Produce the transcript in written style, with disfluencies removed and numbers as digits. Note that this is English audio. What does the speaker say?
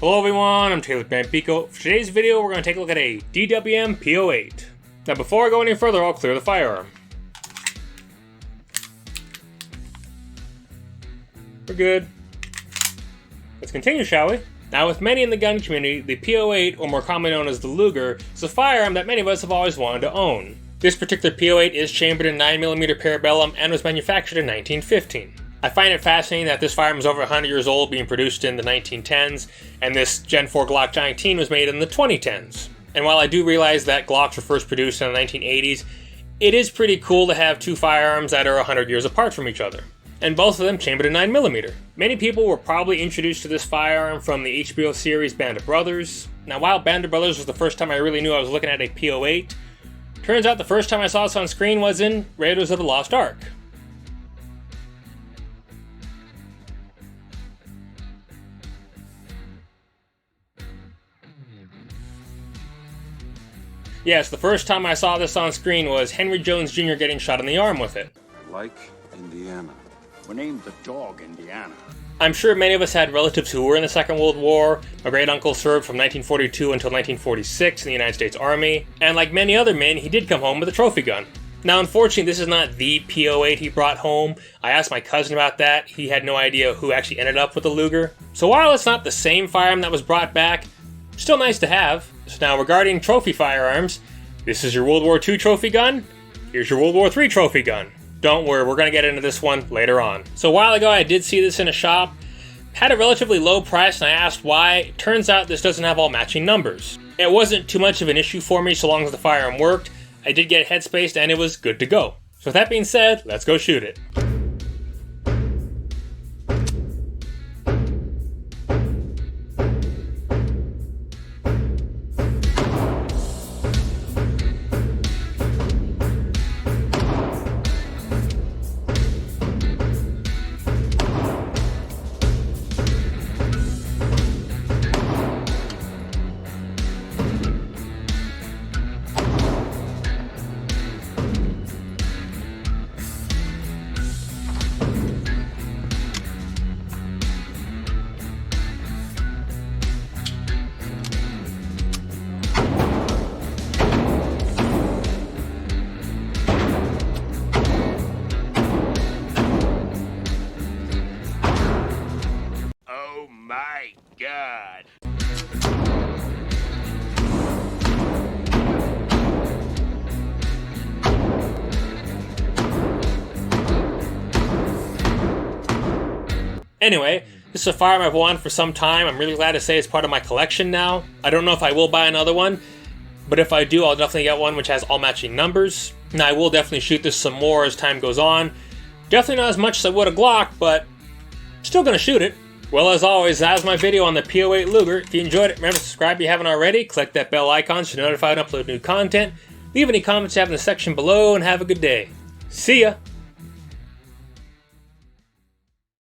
Hello everyone, I'm DWM P08. For today's video, we're going to take a look at a DWM P08. Now before I go any further, I'll clear the firearm. We're good. Let's continue, shall we? Now with many in the gun community, the P08, or more commonly known as the Luger, is a firearm that many of us have always wanted to own. This particular P08 is chambered in 9mm parabellum and was manufactured in 1915. I find it fascinating that this firearm is over 100 years old, being produced in the 1910s, and this Gen 4 Glock 19 was made in the 2010s. And while I do realize that Glocks were first produced in the 1980s, it is pretty cool to have two firearms that are 100 years apart from each other. And both of them chambered in 9mm. Many people were probably introduced to this firearm from the HBO series Band of Brothers. Now while Band of Brothers was the first time I really knew I was looking at a P08, turns out the first time I saw this on screen was in Raiders of the Lost Ark. Yes, the first time I saw this on screen was Henry Jones Jr. getting shot in the arm with it. Like Indiana. We named the dog Indiana. I'm sure many of us had relatives who were in the Second World War. My great-uncle served from 1942 until 1946 in the United States Army, and like many other men, he did come home with a trophy gun. Now unfortunately, this is not the P08 he brought home. I asked my cousin about that. He had no idea who actually ended up with the Luger. So while it's not the same firearm that was brought back, still nice to have. So now regarding trophy firearms, this is your World War II trophy gun, here's your World War III trophy gun. Don't worry, we're going to get into this one later on. So a while ago I did see this in a shop, had a relatively low price and I asked why. Turns out this doesn't have all matching numbers. It wasn't too much of an issue for me so long as the firearm worked. I did get it headspaced and it was good to go. So with that being said, let's go shoot it. Oh my God. Anyway, this is a firearm I've wanted for some time. I'm really glad to say it's part of my collection now. I don't know if I will buy another one, but if I do, I'll definitely get one which has all matching numbers. Now I will definitely shoot this some more as time goes on. Definitely not as much as I would a Glock, but still gonna shoot it. Well, as always, that was my video on the P08 Luger. If you enjoyed it, remember to subscribe if you haven't already. Click that bell icon so you're notified when I upload new content. Leave any comments you have in the section below, and have a good day. See ya!